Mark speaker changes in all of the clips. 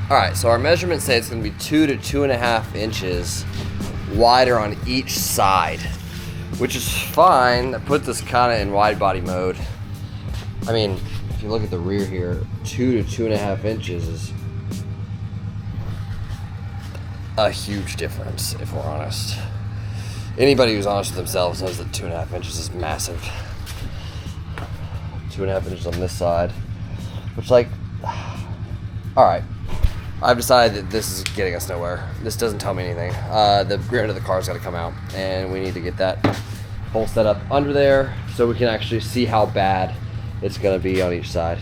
Speaker 1: All right, so our measurements say it's gonna be 2 to 2.5 inches wider on each side, which is fine. I put this kind of in wide body mode. I mean, if you look at the rear here, 2 to 2.5 inches is a huge difference, if we're honest. Anybody who's honest with themselves knows that 2.5 inches is massive. 2.5 inches on this side, which, like, all right. I've decided that this is getting us nowhere. This doesn't tell me anything. The rear end of the car's got to come out, and we need to get that whole setup under there so we can actually see how bad it's going to be on each side.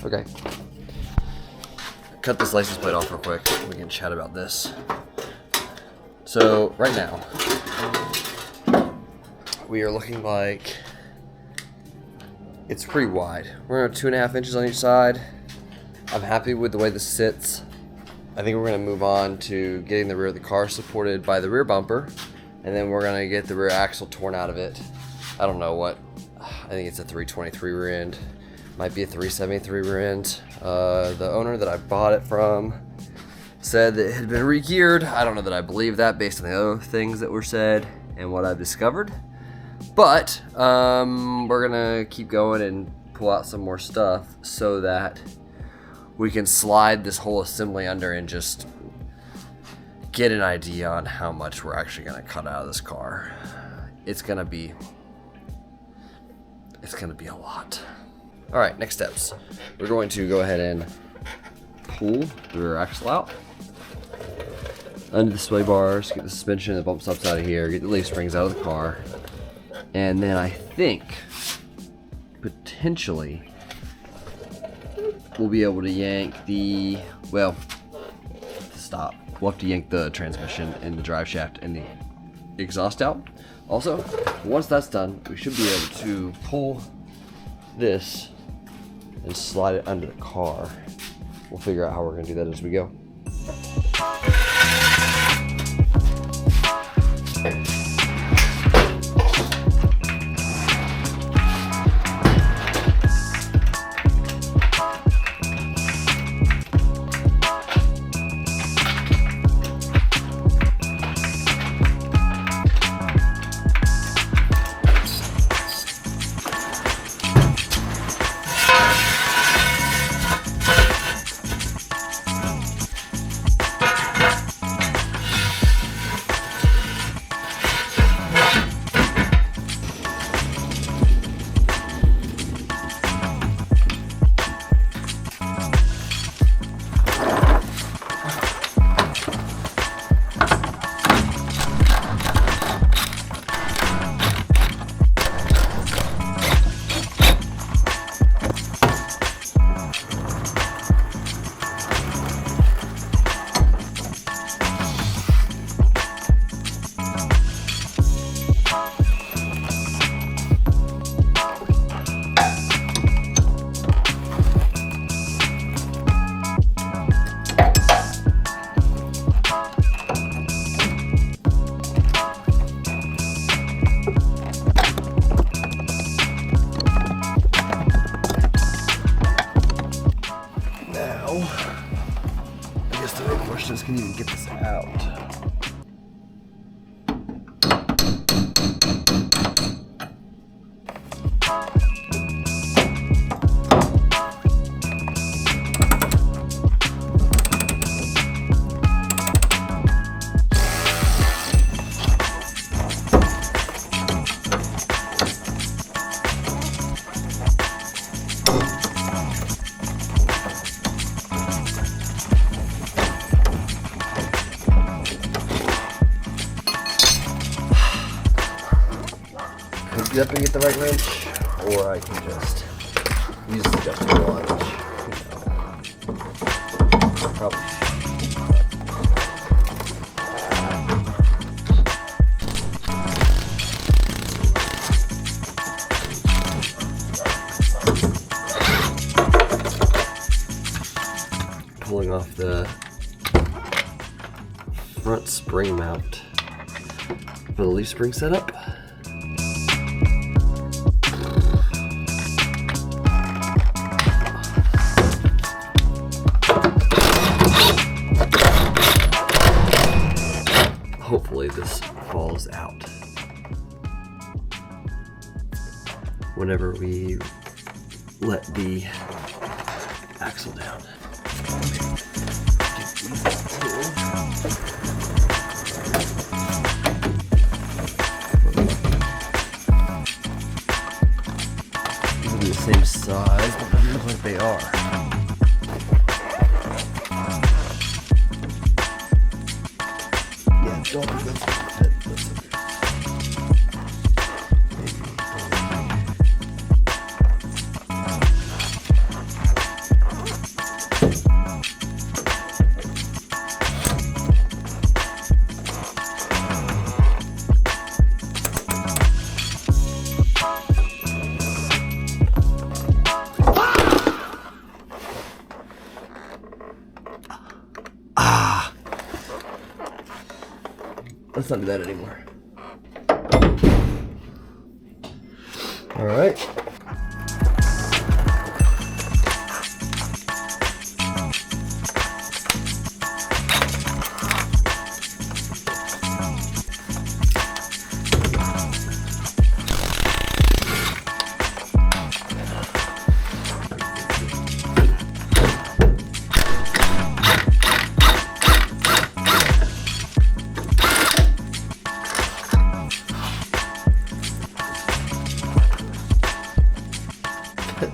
Speaker 1: Okay. Cut this license plate off real quick. We can chat about this. So right now, we are looking like it's pretty wide. We're at 2.5 inches on each side. I'm happy with the way this sits. I think we're gonna move on to getting the rear of the car supported by the rear bumper, and then we're gonna get the rear axle torn out of it. I don't know what, I think it's a 323 rear end. Might be a 373 rear end. The owner that I bought it from said that it had been re-geared. I don't know that I believe that based on the other things that were said and what I've discovered. But we're gonna keep going and pull out some more stuff so that we can slide this whole assembly under and just get an idea on how much we're actually gonna cut out of this car. It's gonna be a lot. All right, next steps. We're going to go ahead and pull the rear axle out, undo the sway bars, get the suspension and the bump stops out of here, get the leaf springs out of the car, and then I think potentially we'll be able to yank the, well, stop. We'll have to yank the transmission and the drive shaft and the exhaust out. Also, once that's done, we should be able to pull this and slide it under the car. We'll figure out how we're gonna do that as we go. Can even get this out. Get up and get the right wrench, or I can just use the adjustable wrench. Probably. Pulling off the front spring mount for the leaf spring setup. whenever we let the axle down. These will be the same size, but they look like they are. Yeah, don't think that's gonna fit. That's okay. Let's not do that anymore. All right.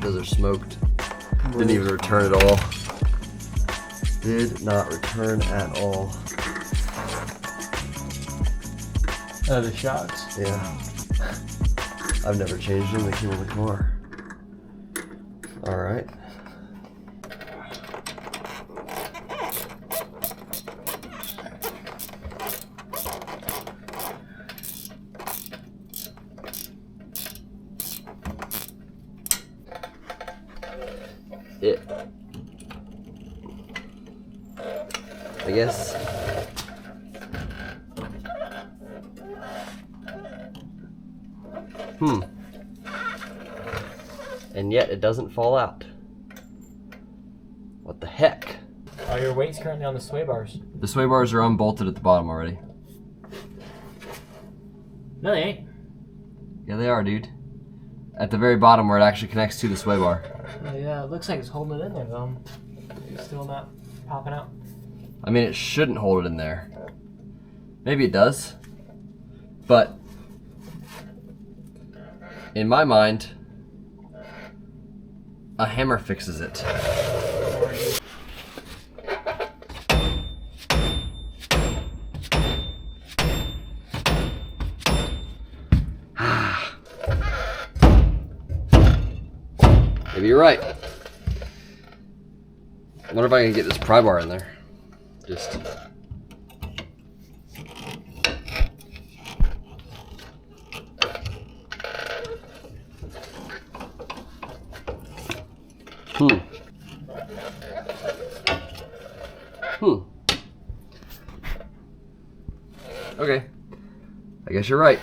Speaker 1: Those are smoked. Didn't even return at all. Did not return at all.
Speaker 2: Oh, the shocks?
Speaker 1: Yeah. I've never changed them. They came in the car. All right. I guess and yet it doesn't fall out. What the heck?
Speaker 2: Oh, your weight's currently on the sway bars.
Speaker 1: The sway bars are unbolted at the bottom already.
Speaker 2: No, they ain't.
Speaker 1: Yeah, they are, dude. At the very bottom where it actually connects to the sway bar.
Speaker 2: Oh, yeah, it looks like it's holding it in there, though. It's still not popping out.
Speaker 1: I mean, it shouldn't hold it in there. Maybe it does. But in my mind, a hammer fixes it. Maybe you're right. I wonder if I can get this pry bar in there. Just. Okay. I guess you're right.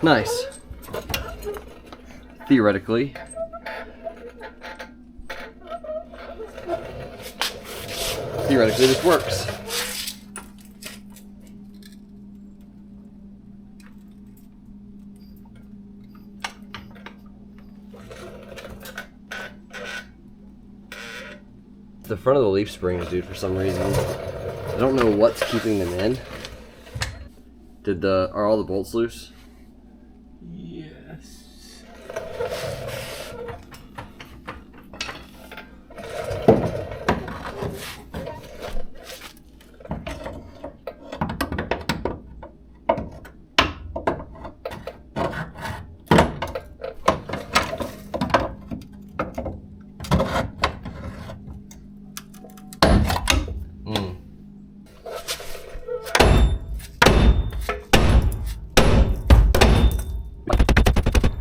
Speaker 1: Nice. Theoretically. Theoretically, this works. The front of the leaf springs, dude, for some reason. I don't know what's keeping them in. Are all the bolts loose?
Speaker 2: Yes.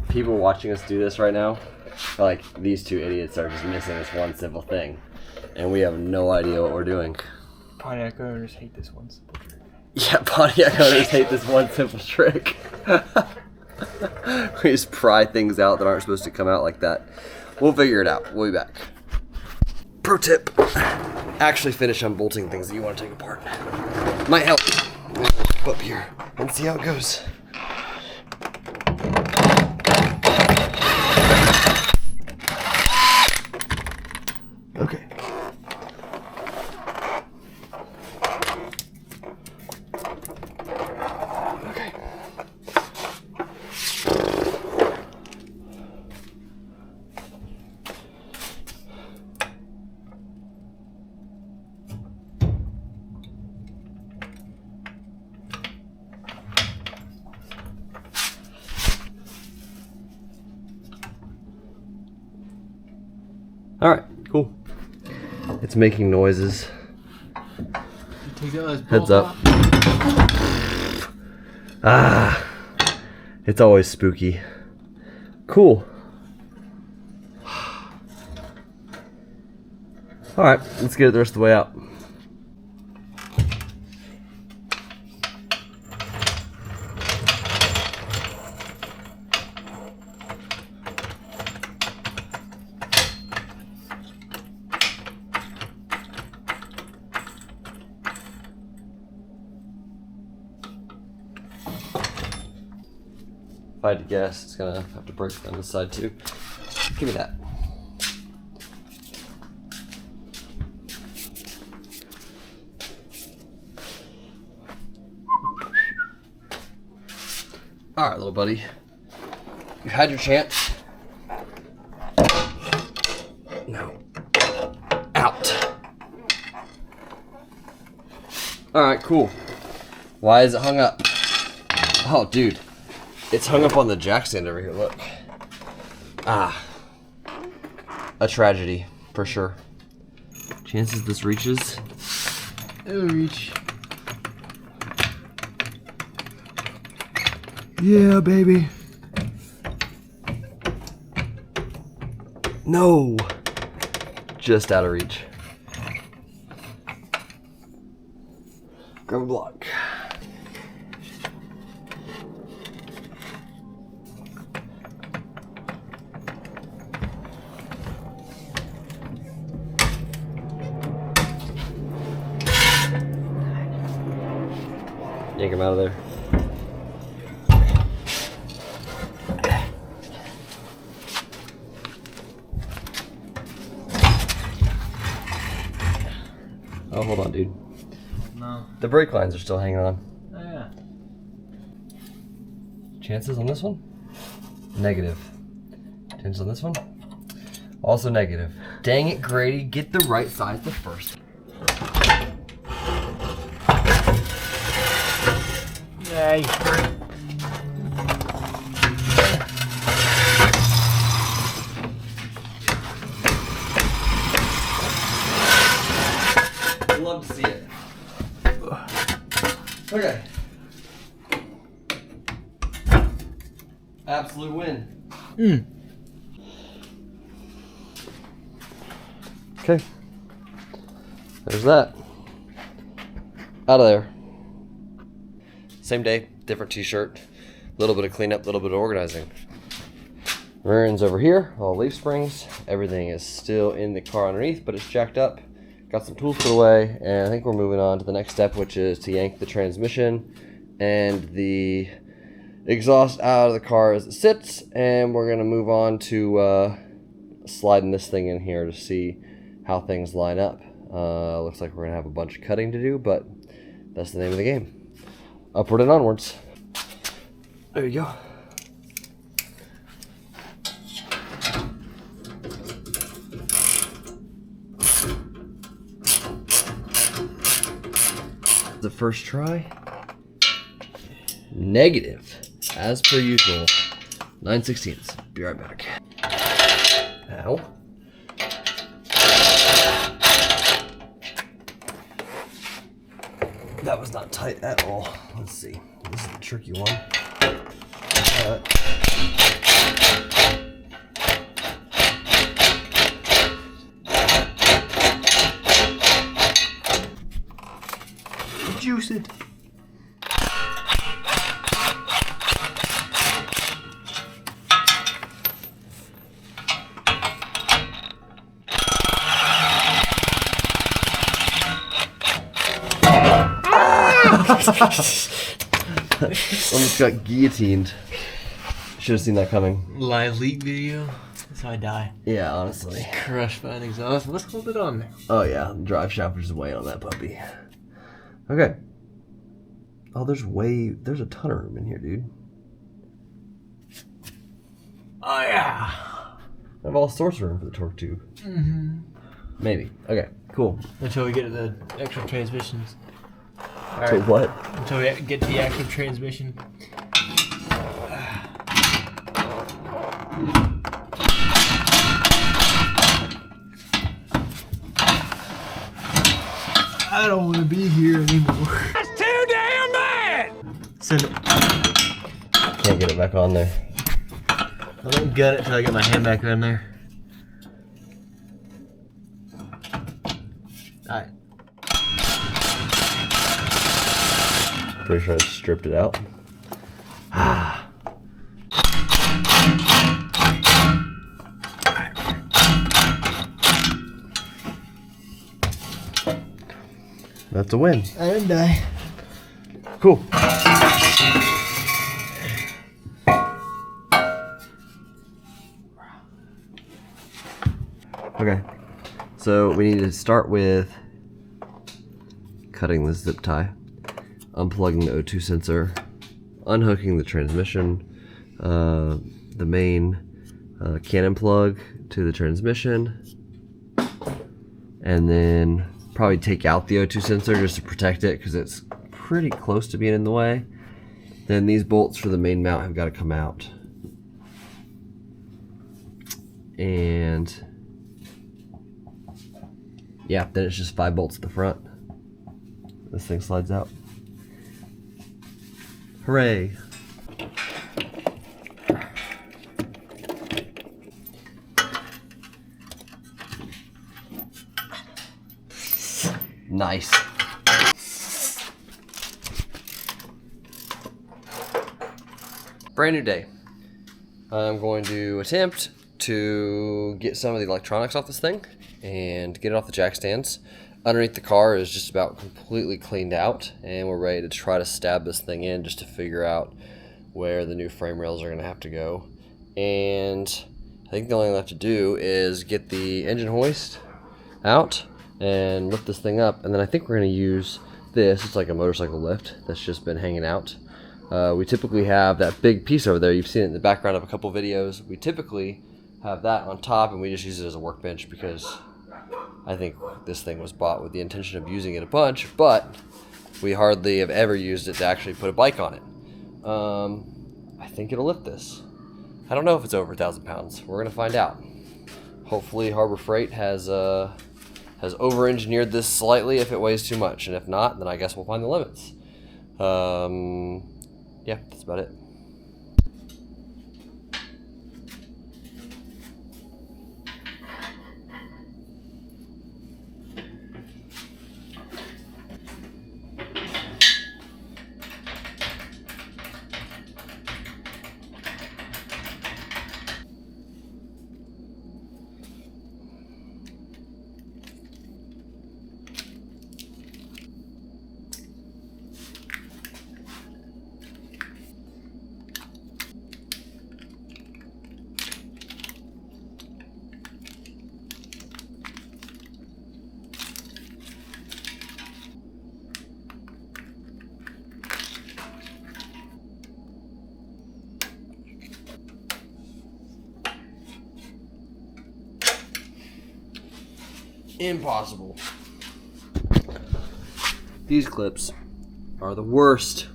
Speaker 1: People watching us do this right now are like, these two idiots are just missing this one simple thing. and we have no idea what we're doing.
Speaker 2: Pontiac owners hate this one simple trick.
Speaker 1: Yeah, Pontiac owners hate this one simple trick. We just pry things out that aren't supposed to come out like that. We'll figure it out. We'll be back. Pro tip. Actually finish unbolting things that you want to take apart. Might help. Up here and see how it goes. Okay. Okay. All right, cool. It's making noises. Heads up. Ah, it's always spooky. Cool. All right, let's get it the rest of the way out. If I had to guess, it's gonna have to break on this side too. Give me that. All right, little buddy. You've had your chance. No. Out. All right, cool. Why is it hung up? Oh, dude. It's hung up on the jack stand over here, look. Ah. A tragedy, for sure. Chances this reaches?
Speaker 2: It'll reach.
Speaker 1: Yeah, baby. No. Just out of reach. Grab a block. Yank him out of there. Oh, hold on, dude.
Speaker 2: No.
Speaker 1: The brake lines are still hanging on.
Speaker 2: Oh, yeah.
Speaker 1: Chances on this one? Negative. Chances on this one? Also negative. Dang it, Grady. Get the right size the first.
Speaker 2: Yay.
Speaker 1: Love to see it. Okay. Absolute win. Okay. There's that. Out of there. Same day, different t-shirt. A little bit of cleanup, a little bit of organizing. Rear end's over here, all leaf springs. Everything is still in the car underneath, but it's jacked up. Got some tools put away, and I think we're moving on to the next step, which is to yank the transmission and the exhaust out of the car as it sits, and we're gonna move on to sliding this thing in here to see how things line up. Looks like we're gonna have a bunch of cutting to do, but that's the name of the game. Upward and onwards. There you go. The first try. Negative, as per usual. 9/16. Be right back. Ow. That was not tight at all. Let's see. This is the tricky one.
Speaker 2: loose it.
Speaker 1: Almost got guillotined. Should have seen that coming.
Speaker 2: Live leak video. That's how I die.
Speaker 1: Yeah, honestly.
Speaker 2: Crushed by an exhaust. Let's hold it on there.
Speaker 1: Oh yeah, drive shaft is weighing on that puppy. Okay. Oh, there's a ton of room in here, dude.
Speaker 2: Oh yeah.
Speaker 1: I have all sorts of room for the torque tube.
Speaker 2: Mm-hmm.
Speaker 1: Maybe. Okay, cool.
Speaker 2: Until we get to the actual transmissions. All
Speaker 1: So
Speaker 2: right.
Speaker 1: what?
Speaker 2: Until we get to the actual transmission. I don't want to be here anymore. That's too damn bad! Send it.
Speaker 1: Can't get it back on there.
Speaker 2: I don't gut it till I get my hand back on there. Alright.
Speaker 1: Pretty sure I stripped it out. Ah. That's a win.
Speaker 2: I didn't die.
Speaker 1: Cool. Okay, so we need to start with cutting the zip tie, unplugging the O2 sensor, unhooking the transmission, the main cannon plug to the transmission, and then probably take out the O2 sensor just to protect it because it's pretty close to being in the way. Then these bolts for the main mount have got to come out. And yeah, then it's just 5 bolts at the front. This thing slides out. Hooray! Nice. Brand new day. I'm going to attempt to get some of the electronics off this thing and get it off the jack stands. Underneath the car is just about completely cleaned out, and we're ready to try to stab this thing in just to figure out where the new frame rails are going to have to go. And I think the only thing left to do is get the engine hoist out and lift this thing up, and then I think we're going to use this. It's like a motorcycle lift that's just been hanging out. We typically have that big piece over there. You've seen it in the background of a couple videos. We typically have that on top, and we just use it as a workbench because I think this thing was bought with the intention of using it a bunch, but we hardly have ever used it to actually put a bike on it. I think it'll lift this. I don't know if it's over 1,000 pounds. We're gonna find out. Hopefully Harbor Freight has over-engineered this slightly if it weighs too much, and if not, then I guess we'll find the limits. Yeah, that's about it. Impossible. These clips are the worst.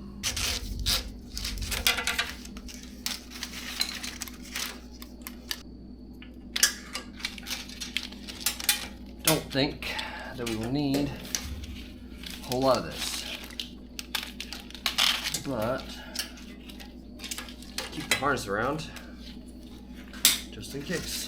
Speaker 1: Don't think that we will need a whole lot of this, but keep the harness around just in case.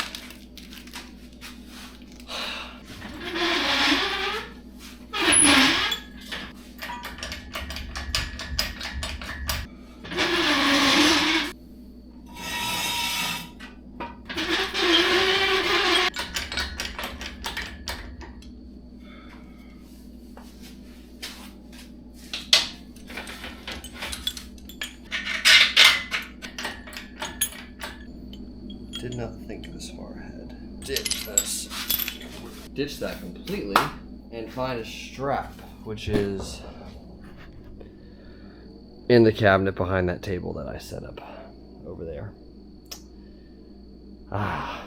Speaker 1: Did not think this far ahead. Ditch this. Ditch that completely and find a strap, which is in the cabinet behind that table that I set up over there. Ah.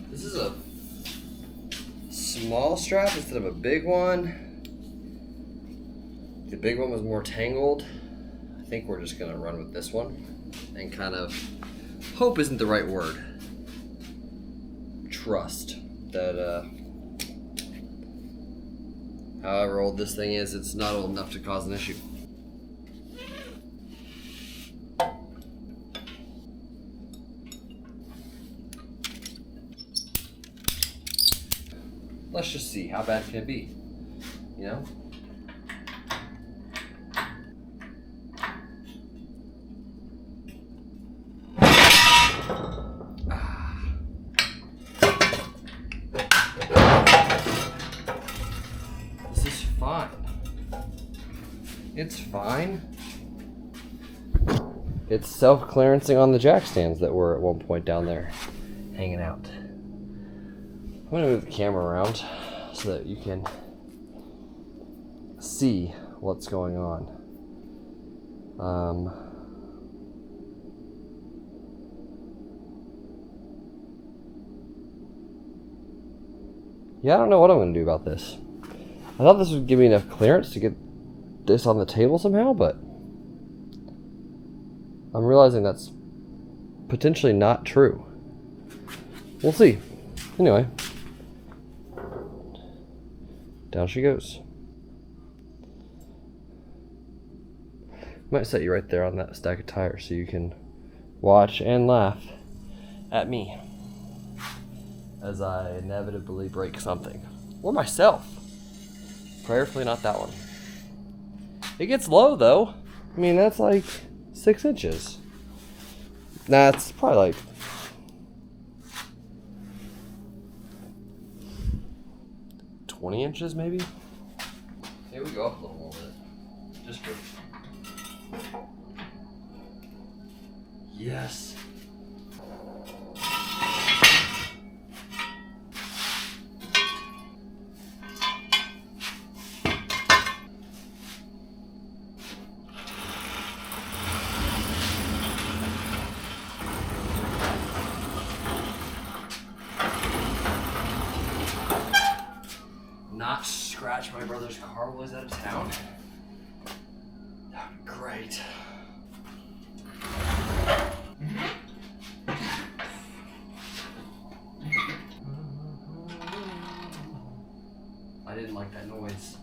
Speaker 1: This is a small strap instead of a big one. The big one was more tangled. I think we're just gonna run with this one and kind of hope isn't the right word. Trust that however old this thing is, it's not old enough to cause an issue. Let's just see, how bad can it be? You know? This is fine. It's fine. It's self-clearancing on the jack stands that were at one point down there hanging out. I'm gonna move the camera around so that you can see what's going on. Yeah, I don't know what I'm gonna do about this. I thought this would give me enough clearance to get this on the table somehow, but I'm realizing that's potentially not true. We'll see. Anyway. Down she goes. Might set you right there on that stack of tires so you can watch and laugh at me as I inevitably break something. Or myself. Prayerfully not that one. It gets low though. I mean, that's like 6 inches. Nah, it's probably like 20 inches maybe? Maybe we go up a little more with it. Just for... Yes. Not scratch my brother's car while he's out of town. That would be great. I didn't like that noise.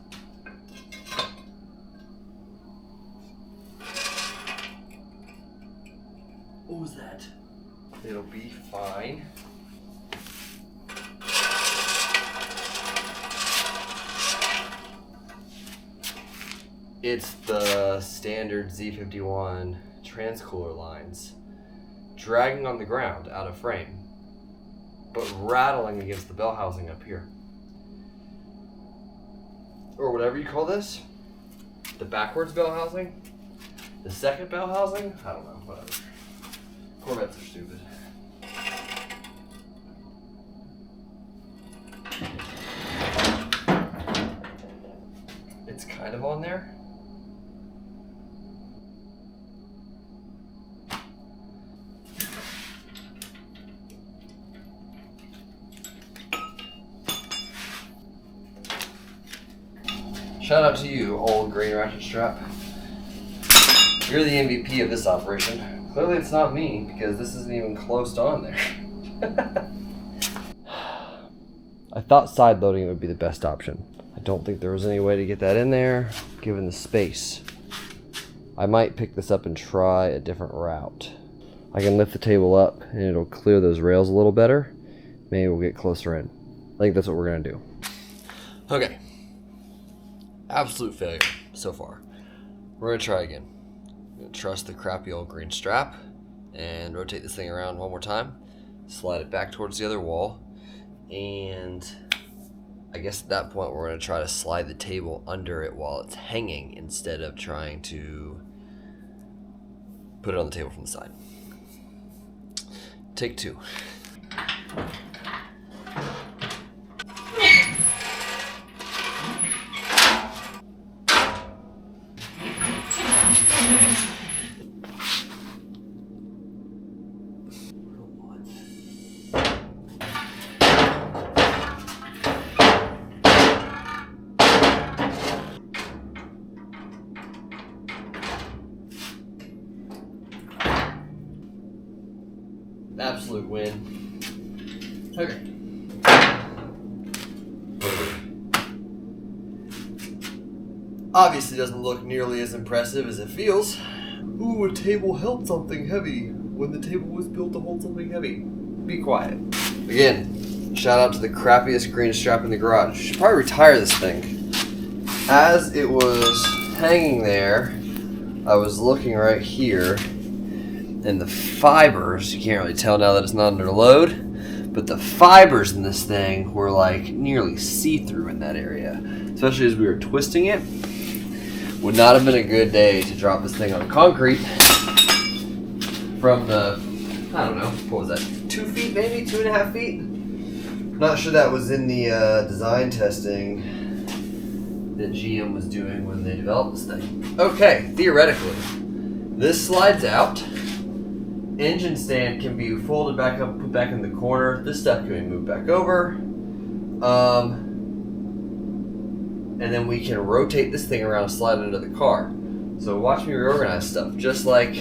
Speaker 1: What was that? It'll be fine. It's the standard Z51 transcooler lines dragging on the ground out of frame, but rattling against the bell housing up here. Or whatever you call this. The backwards bell housing? The second bell housing? I don't know, whatever. Corvettes are stupid. It's kind of on there. Shout out to you, old green ratchet strap. You're the MVP of this operation. Clearly it's not me, because this isn't even close to on there. I thought side loading would be the best option. I don't think there was any way to get that in there, given the space. I might pick this up and try a different route. I can lift the table up and it'll clear those rails a little better. Maybe we'll get closer in. I think that's what we're gonna do. Okay. Absolute failure so far. We're gonna try again. I'm gonna trust the crappy old green strap and rotate this thing around one more time. Slide it back towards the other wall. And I guess at that point we're going to try to slide the table under it while it's hanging instead of trying to put it on the table from the side. Take 2. Absolute win. Okay. Obviously doesn't look nearly as impressive as it feels. Ooh, a table held something heavy when the table was built to hold something heavy. Be quiet. Again, shout out to the crappiest green strap in the garage. Should probably retire this thing. As it was hanging there, I was looking right here, and the fibers, you can't really tell now that it's not under load, but the fibers in this thing were like nearly see-through in that area, especially as we were twisting it. Would not have been a good day to drop this thing on concrete from the, I don't know, what was that, 2 feet maybe, 2.5 feet? Not sure that was in the design testing that GM was doing when they developed this thing. Okay, theoretically, this slides out. Engine stand can be folded back up, put back in the corner. This stuff can be moved back over. And then we can rotate this thing around and slide it into the car. So watch me reorganize stuff, just like